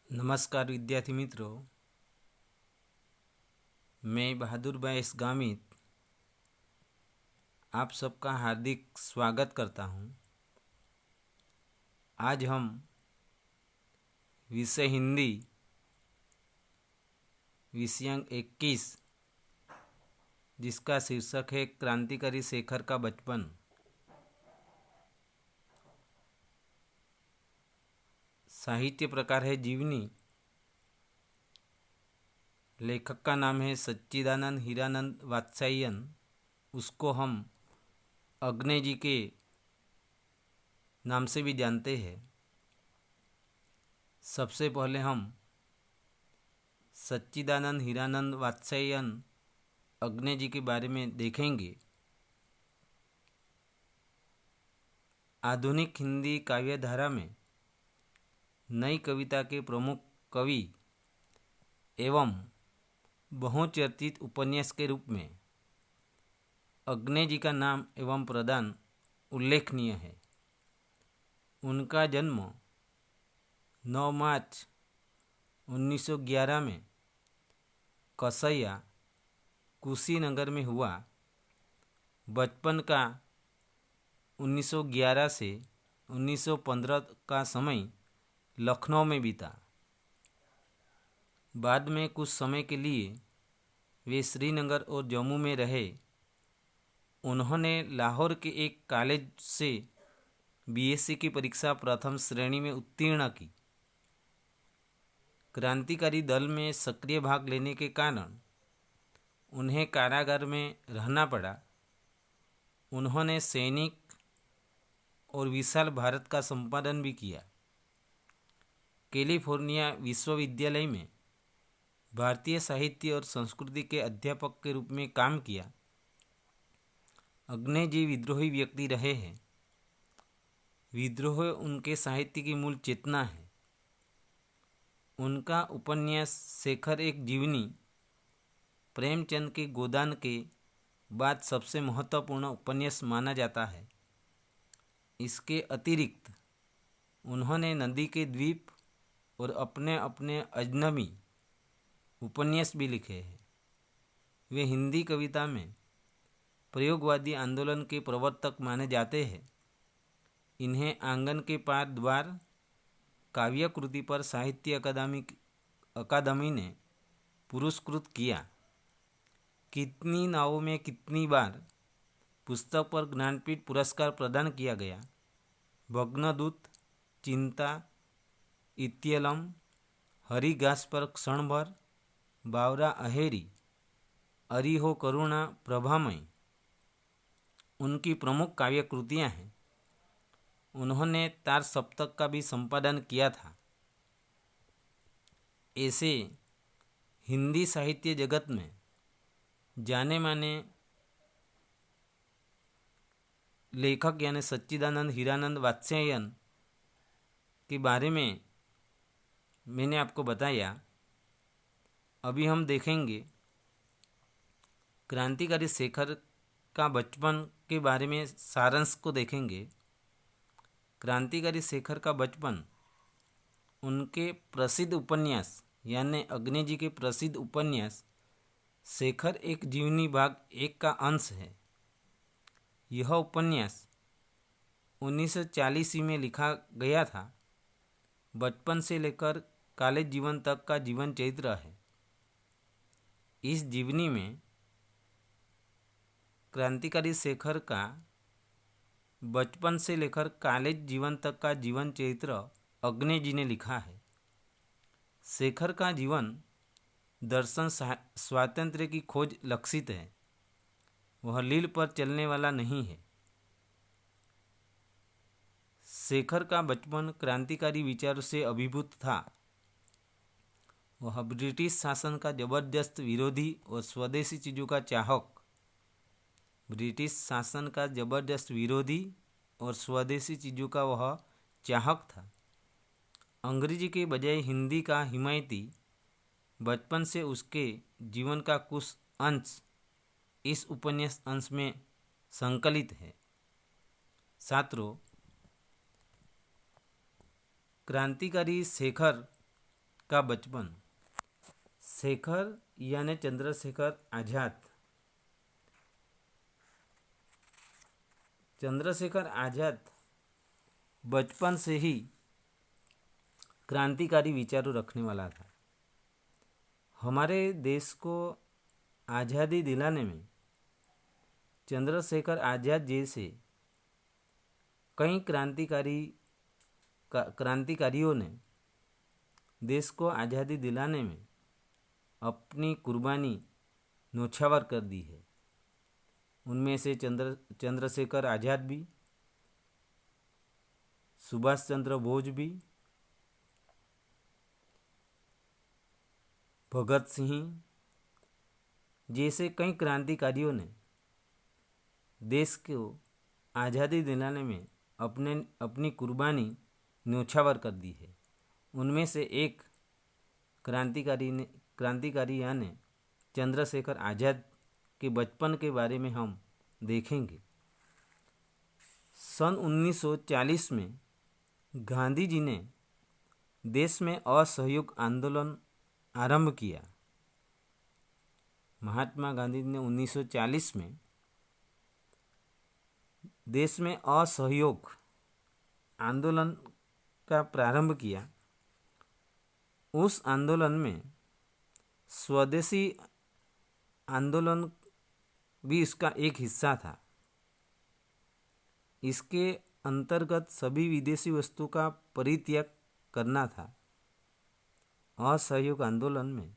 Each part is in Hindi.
नमस्कार विद्यार्थी मित्रों, मैं बहादुर भाई गामित आप सबका हार्दिक स्वागत करता हूं। आज हम विषय हिंदी विषयांक 21 जिसका शीर्षक है क्रांतिकारी शेखर का बचपन, साहित्य प्रकार है जीवनी, लेखक का नाम है सच्चिदानंद हीरानंद वात्स्यायन, उसको हम अग्नि जी के नाम से भी जानते हैं। सबसे पहले हम सच्चिदानंद हीरानंद वात्स्यायन अग्नि जी के बारे में देखेंगे। आधुनिक हिंदी काव्य धारा में नई कविता के प्रमुख कवि एवं बहुचर्चित उपन्यास के रूप में अग्नि जी का नाम एवं प्रदान उल्लेखनीय है। उनका जन्म 9 मार्च 1911 में कसैया कुशीनगर में हुआ। बचपन का 1911 से 1915 का समय लखनऊ में बीता। बाद में कुछ समय के लिए वे श्रीनगर और जम्मू में रहे। उन्होंने लाहौर के एक कॉलेज से बीएससी की परीक्षा प्रथम श्रेणी में उत्तीर्ण की। क्रांतिकारी दल में सक्रिय भाग लेने के कारण उन्हें कारागार में रहना पड़ा। उन्होंने सैनिक और विशाल भारत का संपादन भी किया। कैलिफोर्निया विश्वविद्यालय में भारतीय साहित्य और संस्कृति के अध्यापक के रूप में काम किया। अग्नि जी विद्रोही व्यक्ति रहे हैं। विद्रोह उनके साहित्य की मूल चेतना है। उनका उपन्यास शेखर एक जीवनी प्रेमचंद के गोदान के बाद सबसे महत्वपूर्ण उपन्यास माना जाता है। इसके अतिरिक्त उन्होंने नदी के द्वीप और अपने अपने अजनबी उपन्यास भी लिखे हैं। वे हिंदी कविता में प्रयोगवादी आंदोलन के प्रवर्तक माने जाते हैं। इन्हें आंगन के पार द्वार काव्य कृति पर साहित्य अकादमी ने पुरस्कृत किया। कितनी नावों में कितनी बार पुस्तक पर ज्ञानपीठ पुरस्कार प्रदान किया गया। भग्नदूत, चिंता, इत्यलम, हरी घास पर क्षण भर, बावरा अहेरी, अरी हो करुणा, प्रभामय उनकी प्रमुख काव्य कृतियाँ हैं। उन्होंने तार सप्तक का भी संपादन किया था। ऐसे हिंदी साहित्य जगत में जाने माने लेखक यानी सच्चिदानंद हीरानंद वात्स्यायन के बारे में मैंने आपको बताया। अभी हम देखेंगे क्रांतिकारी शेखर का बचपन के बारे में सारांश को देखेंगे। क्रांतिकारी शेखर का बचपन उनके प्रसिद्ध उपन्यास यानी अग्नि जी के प्रसिद्ध उपन्यास शेखर एक जीवनी भाग 1 का अंश है। यह उपन्यास 1940 में लिखा गया था। बचपन से लेकर कॉलेज जीवन तक का जीवन चरित्र है। इस जीवनी में क्रांतिकारी शेखर का बचपन से लेकर कॉलेज जीवन तक का जीवन चरित्र अग्नि जी ने लिखा है। शेखर का जीवन दर्शन स्वातंत्र्य की खोज लक्षित है। वह लील पर चलने वाला नहीं है। शेखर का बचपन क्रांतिकारी विचारों से अभिभूत था। वह ब्रिटिश शासन का जबरदस्त विरोधी और स्वदेशी चीज़ों का चाहक ब्रिटिश शासन का जबरदस्त विरोधी और स्वदेशी चीज़ों का वह चाहक था। अंग्रेजी के बजाय हिंदी का हिमायती। बचपन से उसके जीवन का कुछ अंश इस उपन्यास अंश में संकलित है। छात्रों, क्रांतिकारी शेखर का बचपन। शेखर यानी चंद्रशेखर आज़ाद बचपन से ही क्रांतिकारी विचारों रखने वाला था। हमारे देश को आज़ादी दिलाने में चंद्रशेखर आज़ाद जैसे कई क्रांतिकारियों ने देश को आज़ादी दिलाने में अपनी कुर्बानी न्योछावर कर दी है। उनमें से चंद्रशेखर आज़ाद भी, सुभाष चंद्र बोस भी, भगत सिंह जैसे कई क्रांतिकारियों ने देश को आज़ादी दिलाने में अपनी कुर्बानी न्योछावर कर दी है। उनमें से एक क्रांतिकारी यानी चंद्रशेखर आज़ाद के बचपन के बारे में हम देखेंगे। सन 1940 में गांधी जी ने देश में असहयोग आंदोलन आरंभ किया। महात्मा गांधी ने 1940 में देश में असहयोग आंदोलन का प्रारंभ किया। उस आंदोलन में स्वदेशी आंदोलन भी इसका एक हिस्सा था। इसके अंतर्गत सभी विदेशी वस्तु का परित्याग करना था। असहयोग आंदोलन में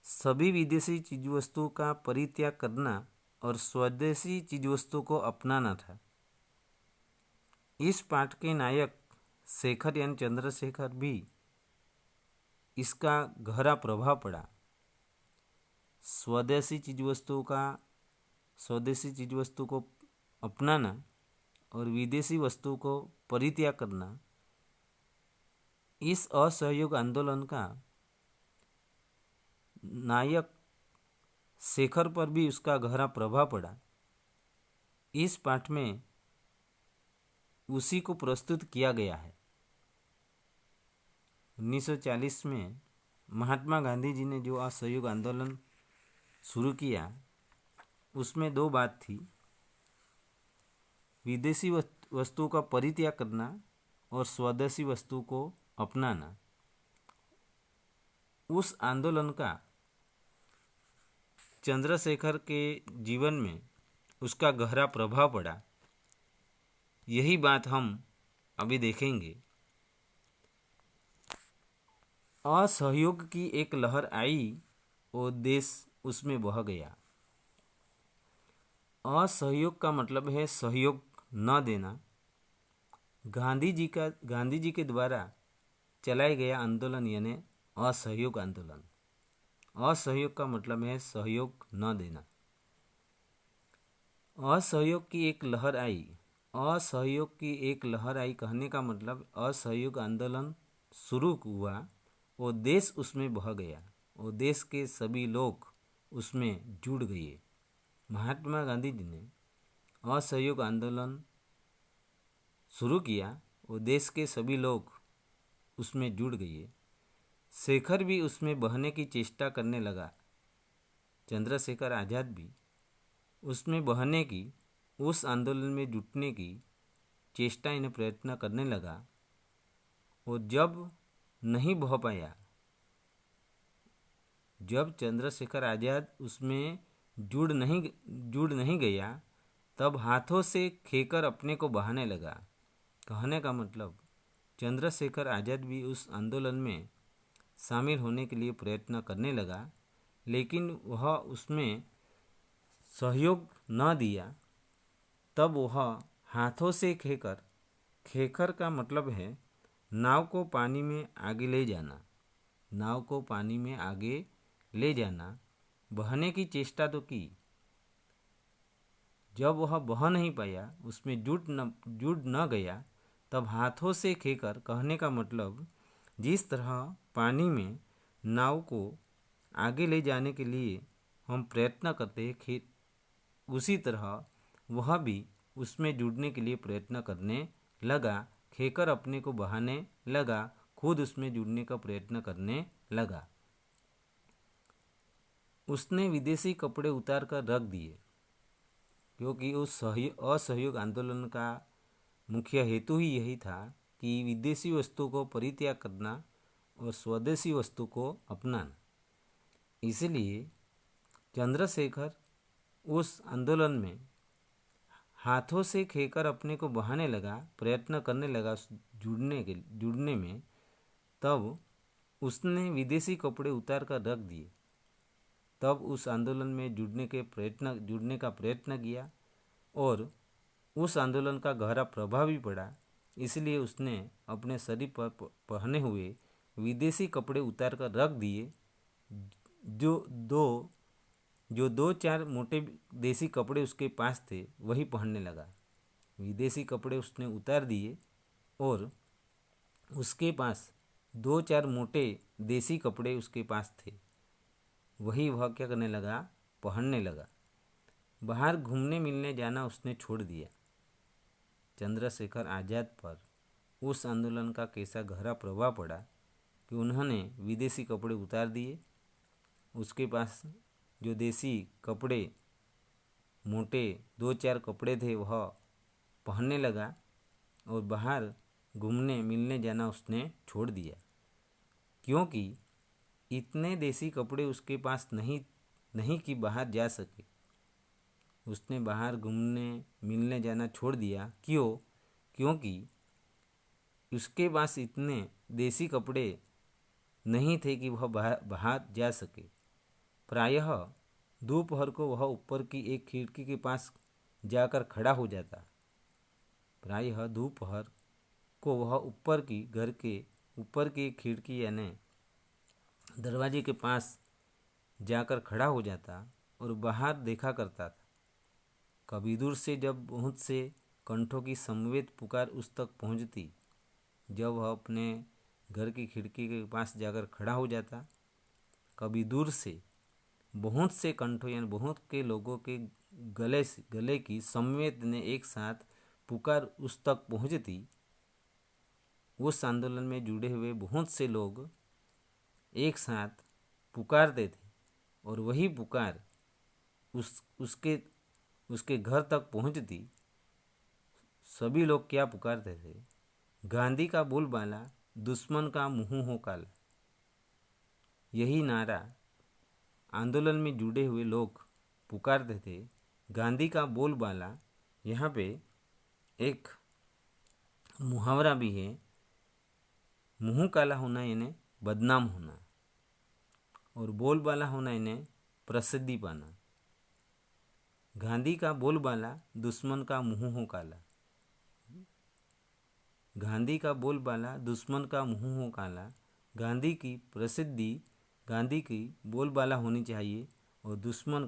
सभी विदेशी चीजवस्तु का परित्याग करना और स्वदेशी चीजवस्तु को अपनाना था। इस पाठ के नायक शेखर यानी चंद्रशेखर भी इसका गहरा प्रभाव पड़ा। स्वदेशी चीजवस्तु को अपनाना और विदेशी वस्तु को परित्याग करना, इस असहयोग आंदोलन का नायक शेखर पर भी उसका गहरा प्रभाव पड़ा। इस पाठ में उसी को प्रस्तुत किया गया है। 1940 में महात्मा गांधी जी ने जो असहयोग आंदोलन शुरू किया, उसमें दो बात थी: विदेशी वस्तु का परित्याग करना और स्वदेशी वस्तु को अपनाना। उस आंदोलन का चंद्रशेखर के जीवन में उसका गहरा प्रभाव पड़ा। यही बात हम अभी देखेंगे। असहयोग की एक लहर आई और देश उसमें बह गया। असहयोग का मतलब है सहयोग न देना। गांधी जी के द्वारा चलाया गया आंदोलन यानी असहयोग आंदोलन। असहयोग का मतलब है सहयोग न देना। असहयोग की एक लहर आई। असहयोग की एक लहर आई कहने का मतलब असहयोग आंदोलन शुरू हुआ और देश उसमें बह गया और देश के सभी लोग उसमें जुड़ गए। महात्मा गांधी जी ने असहयोग आंदोलन शुरू किया और देश के सभी लोग उसमें जुड़ गए। शेखर भी उसमें बहने की चेष्टा करने लगा। चंद्रशेखर आज़ाद भी उसमें बहने की, उस आंदोलन में जुटने की चेष्टा इन्हें प्रयत्न करने लगा। और जब नहीं बह पाया, जब चंद्रशेखर आज़ाद उसमें जुड़ नहीं गया, तब हाथों से खेकर अपने को बहाने लगा। कहने का मतलब चंद्रशेखर आज़ाद भी उस आंदोलन में शामिल होने के लिए प्रयत्न करने लगा, लेकिन वह उसमें सहयोग न दिया। तब वह हाथों से खेकर का मतलब है नाव को पानी में आगे ले जाना। नाव को पानी में आगे ले जाना, बहने की चेष्टा तो की। जब वह बह नहीं पाया, उसमें जुड़ न गया, तब हाथों से खेकर कहने का मतलब जिस तरह पानी में नाव को आगे ले जाने के लिए हम प्रयत्न करते हैं, उसी तरह वह भी उसमें जुड़ने के लिए प्रयत्न करने लगा। खेकर अपने को बहाने लगा, खुद उसमें जुड़ने का प्रयत्न करने लगा। उसने विदेशी कपड़े उतार कर रख दिए, क्योंकि उस असहयोग आंदोलन का मुख्य हेतु ही यही था कि विदेशी वस्तु को परित्याग करना और स्वदेशी वस्तु को अपनाना। इसलिए चंद्रशेखर उस आंदोलन में हाथों से खेकर अपने को बहाने लगा, प्रयत्न करने लगा जुड़ने में। तब उसने विदेशी कपड़े उतार कर रख दिए। तब उस आंदोलन में जुड़ने का प्रयत्न किया और उस आंदोलन का गहरा प्रभाव भी पड़ा। इसलिए उसने अपने शरीर पर पहने हुए विदेशी कपड़े उतार कर रख दिए। जो दो चार मोटे देसी कपड़े उसके पास थे वही पहनने लगा। विदेशी कपड़े उसने उतार दिए और उसके पास दो चार मोटे देसी कपड़े उसके पास थे, वही वह क्या करने लगा, पहनने लगा। बाहर घूमने मिलने जाना उसने छोड़ दिया। चंद्रशेखर आज़ाद पर उस आंदोलन का कैसा गहरा प्रभाव पड़ा कि उन्होंने विदेशी कपड़े उतार दिए। उसके पास जो देसी कपड़े मोटे दो चार कपड़े थे वह पहनने लगा और बाहर घूमने मिलने जाना उसने छोड़ दिया, क्योंकि इतने देसी कपड़े उसके पास नहीं कि बाहर जा सके। उसने बाहर घूमने मिलने जाना छोड़ दिया। क्योंकि उसके पास इतने देसी कपड़े नहीं थे कि वह बाहर जा सके। प्रायः दोपहर को वह ऊपर की एक खिड़की के पास जाकर खड़ा हो जाता। प्रायः दोपहर को वह घर के ऊपर की एक खिड़की यानी दरवाजे के पास जाकर खड़ा हो जाता और बाहर देखा करता था। कभी दूर से जब बहुत से कंठों की समवेत पुकार उस तक पहुंचती, जब वह अपने घर की खिड़की के पास जाकर खड़ा हो जाता, कभी दूर से बहुत से कंठों यानी बहुत के लोगों के गले की समवेत ने एक साथ पुकार उस तक पहुंचती। उस आंदोलन में जुड़े हुए बहुत से लोग एक साथ पुकारते थे और वही पुकार उसके घर तक पहुंचती। सभी लोग क्या पुकारते थे? गांधी का बोलबाला, दुश्मन का मुंह हो काला। यही नारा आंदोलन में जुड़े हुए लोग पुकारते थे। गांधी का बोलबाला, यहाँ पे एक मुहावरा भी है, मुंह काला होना यानी बदनाम होना और बोलबाला होना यानी प्रसिद्धि पाना। गांधी का बोलबाला, दुश्मन का मुंह हो काला। गांधी का बोलबाला, दुश्मन का मुंह हो काला। गांधी की प्रसिद्धि, गांधी की बोलबाला होनी चाहिए और दुश्मन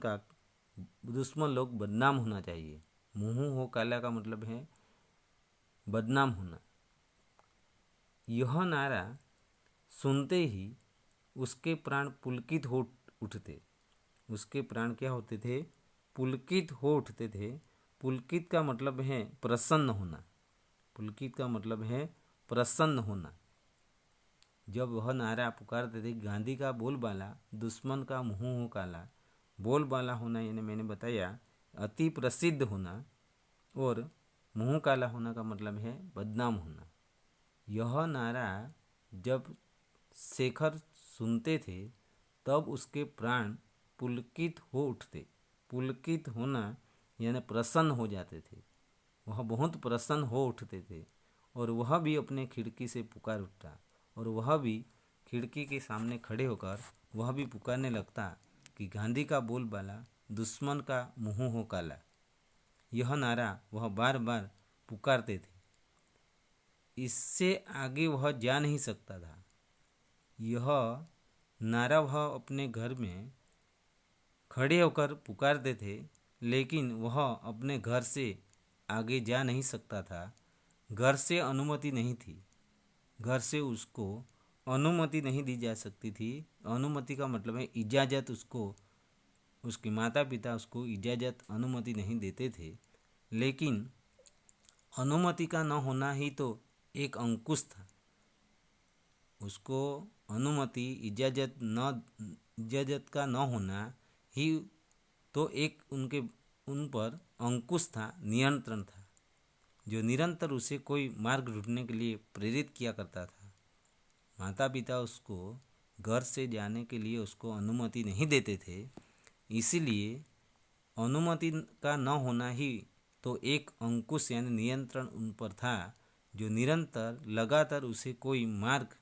लोग बदनाम होना चाहिए। मुंह हो काला का मतलब है बदनाम होना। यह नारा सुनते ही उसके प्राण पुलकित हो उठते। उसके प्राण क्या होते थे? पुलकित हो उठते थे। पुलकित का मतलब है प्रसन्न होना। पुलकित का मतलब है प्रसन्न होना। जब वह नारा पुकारते थे, गांधी का बोलबाला, दुश्मन का मुंह हो काला। बोलबाला होना यानी मैंने बताया अति प्रसिद्ध होना और मुंह काला होना का मतलब है बदनाम होना। यह नारा जब शेखर सुनते थे तब उसके प्राण पुलकित हो उठते। पुलकित होना यानी प्रसन्न हो जाते थे। वह बहुत प्रसन्न हो उठते थे और वह भी अपने खिड़की से पुकार उठता और वह भी खिड़की के सामने खड़े होकर वह भी पुकारने लगता कि गांधी का बोलबाला, दुश्मन का मुंह हो काला। यह नारा वह बार बार पुकारते थे। इससे आगे वह जा नहीं सकता था। यह नारा वह अपने घर में खड़े होकर पुकारते थे, लेकिन वह अपने घर से आगे जा नहीं सकता था। घर से अनुमति नहीं थी। घर से उसको अनुमति नहीं दी जा सकती थी। अनुमति का मतलब है इजाज़त। उसके माता पिता उसको इजाज़त, अनुमति नहीं देते थे। लेकिन अनुमति का न होना ही तो एक अंकुश था। उसको अनुमति इजाज़त का न होना ही तो एक उन पर अंकुश था, नियंत्रण था, जो निरंतर उसे कोई मार्ग ढूंढने के लिए प्रेरित किया करता था। माता पिता उसको घर से जाने के लिए उसको अनुमति नहीं देते थे, इसीलिए अनुमति का न होना ही तो एक अंकुश यानी नियंत्रण उन पर था, जो निरंतर लगातार उसे कोई मार्ग,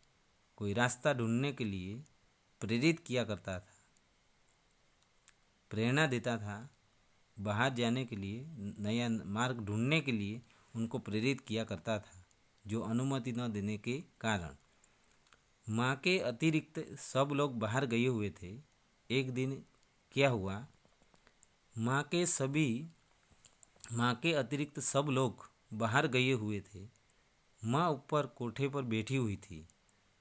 कोई रास्ता ढूंढने के लिए प्रेरित किया करता था, प्रेरणा देता था। बाहर जाने के लिए, नया मार्ग ढूंढने के लिए उनको प्रेरित किया करता था, जो अनुमति न देने के कारण। माँ के अतिरिक्त सब लोग बाहर गए हुए थे। एक दिन क्या हुआ, माँ के अतिरिक्त सब लोग बाहर गए हुए थे। माँ ऊपर कोठे पर बैठी हुई थी।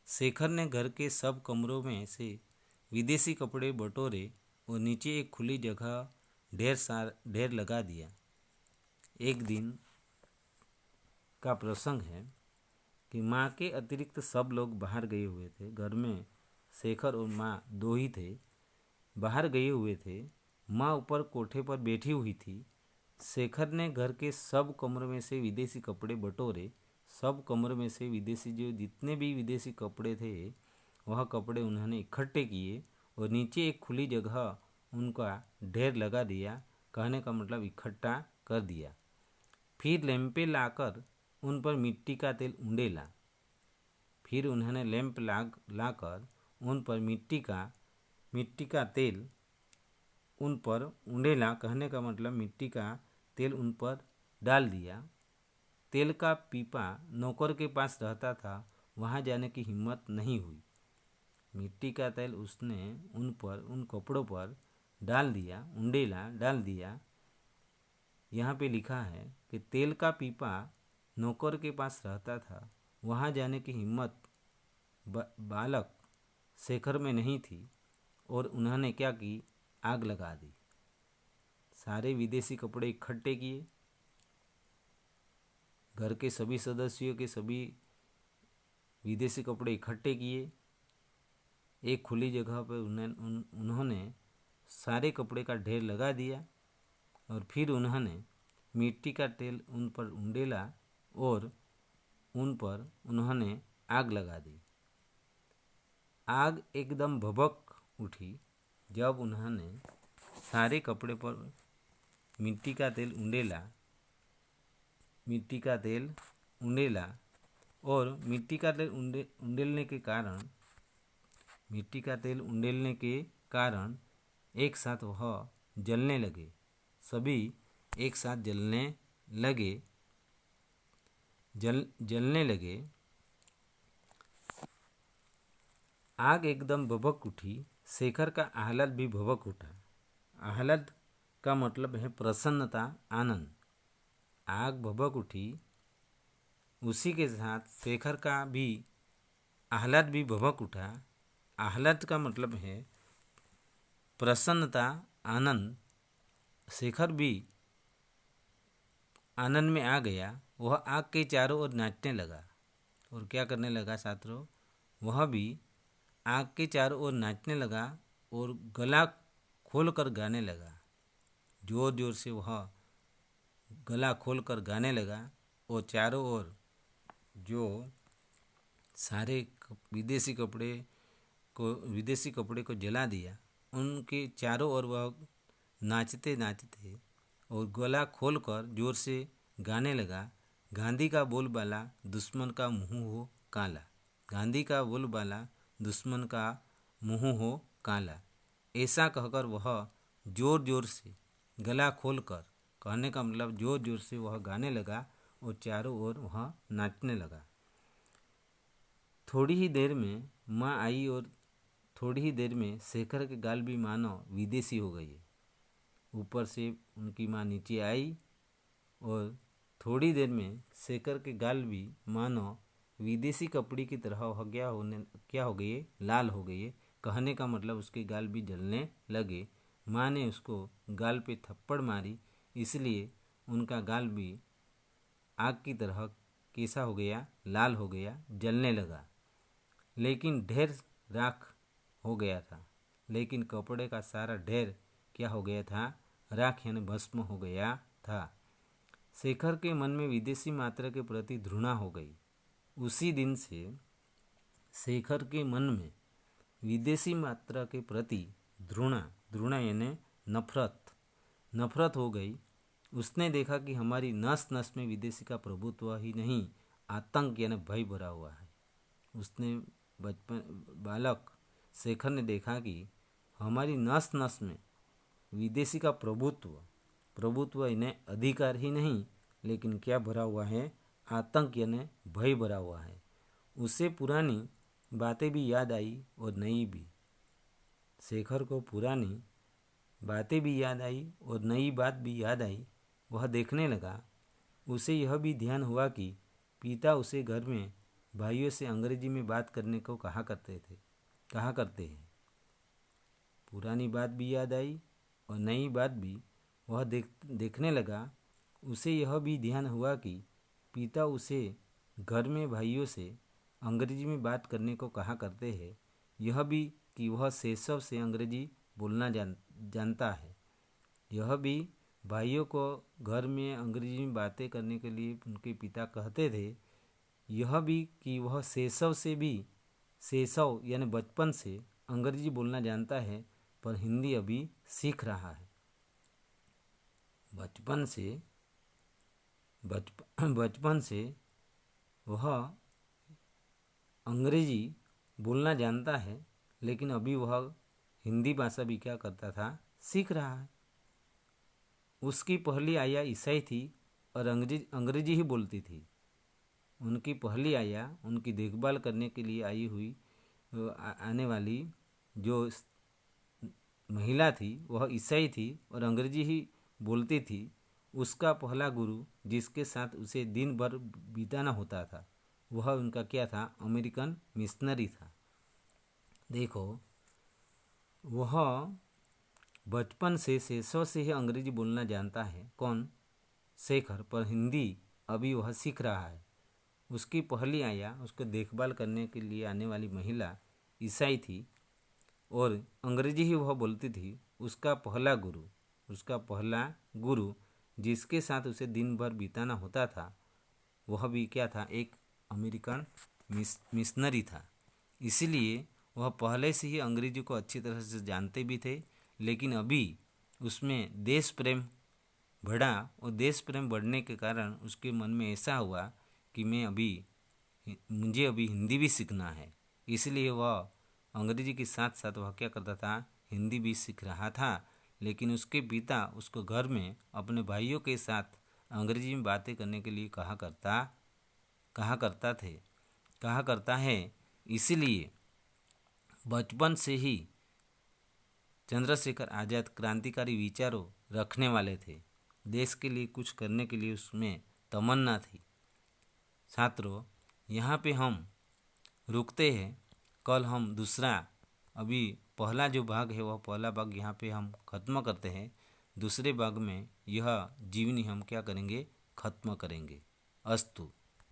शेखर ने घर के सब कमरों में से विदेशी कपड़े बटोरे और नीचे एक खुली जगह ढेर लगा दिया। एक दिन का प्रसंग है कि माँ के अतिरिक्त सब लोग बाहर गए हुए थे। घर में शेखर और माँ दो ही थे, बाहर गए हुए थे। माँ ऊपर कोठे पर बैठी हुई थी। शेखर ने घर के सब कमरों में से विदेशी कपड़े बटोरे। सब कमरों में से जितने भी विदेशी कपड़े थे, वह कपड़े उन्होंने इकट्ठे किए और नीचे एक खुली जगह उनका ढेर लगा दिया। कहने का मतलब इकट्ठा कर दिया। फिर लैंपें लाकर उन पर मिट्टी का तेल उंडेला। फिर उन्होंने लैंप लाकर उन पर मिट्टी का तेल उन पर उंडेला। कहने का मतलब मिट्टी का तेल उन पर डाल दिया। तेल का पीपा नौकर के पास रहता था, वहाँ जाने की हिम्मत नहीं हुई। मिट्टी का तेल उसने उन कपड़ों पर डाल दिया, उंडेला डाल दिया। यहाँ पे लिखा है कि तेल का पीपा नौकर के पास रहता था, वहाँ जाने की हिम्मत बालक शेखर में नहीं थी और उन्होंने क्या की, आग लगा दी। सारे विदेशी कपड़े इकट्ठे किए। घर के सभी सदस्यों के सभी विदेशी कपड़े इकट्ठे किए। एक खुली जगह पर उन्होंने सारे कपड़े का ढेर लगा दिया और फिर उन्होंने मिट्टी का तेल उन पर उंडेला और उन पर उन्होंने आग लगा दी। आग एकदम भभक उठी जब उन्होंने सारे कपड़े पर मिट्टी का तेल उंडेला और मिट्टी का तेल उंडेलने के कारण एक साथ वह जलने लगे। सभी एक साथ जलने लगे। आग एकदम भभक उठी। शेखर का आह्लाद भी भभक उठा। आह्लाद का मतलब है प्रसन्नता, आनंद। आग भभक उठी, उसी के साथ शेखर का भी आह्लाद भी भभक उठा। आह्लाद का मतलब है प्रसन्नता, आनंद। शेखर भी आनंद में आ गया। वह आग के चारों ओर नाचने लगा। और क्या करने लगा छात्रों? वह भी आग के चारों ओर नाचने लगा और गला खोलकर गाने लगा। जोर जोर से वह गला खोलकर गाने लगा और चारों ओर जो सारे विदेशी कपड़े को जला दिया, उनके चारों ओर वह नाचते नाचते और गला खोलकर जोर से गाने लगा। गांधी का बोलबाला दुश्मन का मुंह हो काला। गांधी का बोलबाला दुश्मन का मुंह हो काला। ऐसा कहकर वह जोर जोर से गला खोलकर, कहने का मतलब जोर जोर से वह गाने लगा और चारों ओर वह नाचने लगा। थोड़ी ही देर में माँ आई और थोड़ी ही देर में शेखर के गाल भी मानो विदेशी हो गए। ऊपर से उनकी माँ नीचे आई और थोड़ी देर में शेखर के गाल भी मानो विदेशी कपड़े की तरह क्या हो गए, लाल हो गए। कहने का मतलब उसके गाल भी जलने लगे। माँ ने उसको गाल पे थप्पड़ मारी, इसलिए उनका गाल भी आग की तरह कैसा हो गया, लाल हो गया, जलने लगा। लेकिन ढेर राख हो गया था। लेकिन कपड़े का सारा ढेर क्या हो गया था? राख यानी भस्म हो गया था। शेखर के मन में विदेशी मात्रा के प्रति घृणा हो गई। उसी दिन से शेखर के मन में विदेशी मात्रा के प्रति घृणा यानी नफरत हो गई। उसने देखा कि हमारी नस नस में विदेशी का प्रभुत्व ही नहीं, आतंक यानी भय भरा हुआ है। उसने बालक शेखर ने देखा कि हमारी नस नस में विदेशी का प्रभुत्व यानी अधिकार ही नहीं, लेकिन क्या भरा हुआ है? आतंक यानी भय भरा हुआ है। उसे पुरानी बातें भी याद आई और नई भी। शेखर को पुरानी बातें भी याद आई और नई बात भी याद आई। वह देखने लगा। उसे यह भी ध्यान हुआ कि पिता उसे घर में भाइयों से अंग्रेजी में बात करने को कहा करते हैं। पुरानी बात भी याद आई और नई बात भी वह देखने लगा। उसे यह भी ध्यान हुआ कि पिता उसे घर में भाइयों से अंग्रेजी में बात करने को कहा करते हैं। यह भी कि वह शैशव से अंग्रेजी बोलना जानता है। यह भी भाइयों को घर में अंग्रेजी में बातें करने के लिए उनके पिता कहते थे। यह भी कि वह शैशव यानी बचपन से अंग्रेजी बोलना जानता है, पर हिंदी अभी सीख रहा है। बचपन से वह अंग्रेजी बोलना जानता है, लेकिन अभी वह हिंदी भाषा भी क्या करता था? सीख रहा है। उसकी पहली आया ईसाई थी और अंग्रेजी ही बोलती थी। उनकी पहली आया उनकी देखभाल करने के लिए आने वाली जो महिला थी वह ईसाई थी और अंग्रेजी ही बोलती थी। उसका पहला गुरु जिसके साथ उसे दिन भर बिताना होता था, वह उनका क्या था? अमेरिकन मिशनरी था। देखो, वह बचपन से शैशव से ही अंग्रेजी बोलना जानता है। कौन? शेखर। पर हिंदी अभी वह सीख रहा है। उसकी पहली आया उसको देखभाल करने के लिए आने वाली महिला ईसाई थी और अंग्रेजी ही वह बोलती थी। उसका पहला गुरु जिसके साथ उसे दिन भर बिताना होता था, वह भी क्या था? एक अमेरिकन मिशनरी था। इसीलिए वह पहले से ही अंग्रेजी को अच्छी तरह से जानते भी थे, लेकिन अभी उसमें देश प्रेम बढ़ा और देश प्रेम बढ़ने के कारण उसके मन में ऐसा हुआ कि मुझे अभी हिंदी भी सीखना है। इसलिए वह अंग्रेजी के साथ साथ वह क्या करता था? हिंदी भी सीख रहा था। लेकिन उसके पिता उसको घर में अपने भाइयों के साथ अंग्रेजी में बातें करने के लिए कहा करता है। इसीलिए बचपन से ही चंद्रशेखर आज़ाद क्रांतिकारी विचारों रखने वाले थे। देश के लिए कुछ करने के लिए उसमें तमन्ना थी। छात्रों, यहाँ पे हम रुकते हैं। कल हम अभी पहला जो भाग है वह पहला भाग यहाँ पे हम ख़त्म करते हैं। दूसरे भाग में यह जीवनी हम क्या करेंगे? ख़त्म करेंगे। अस्तु।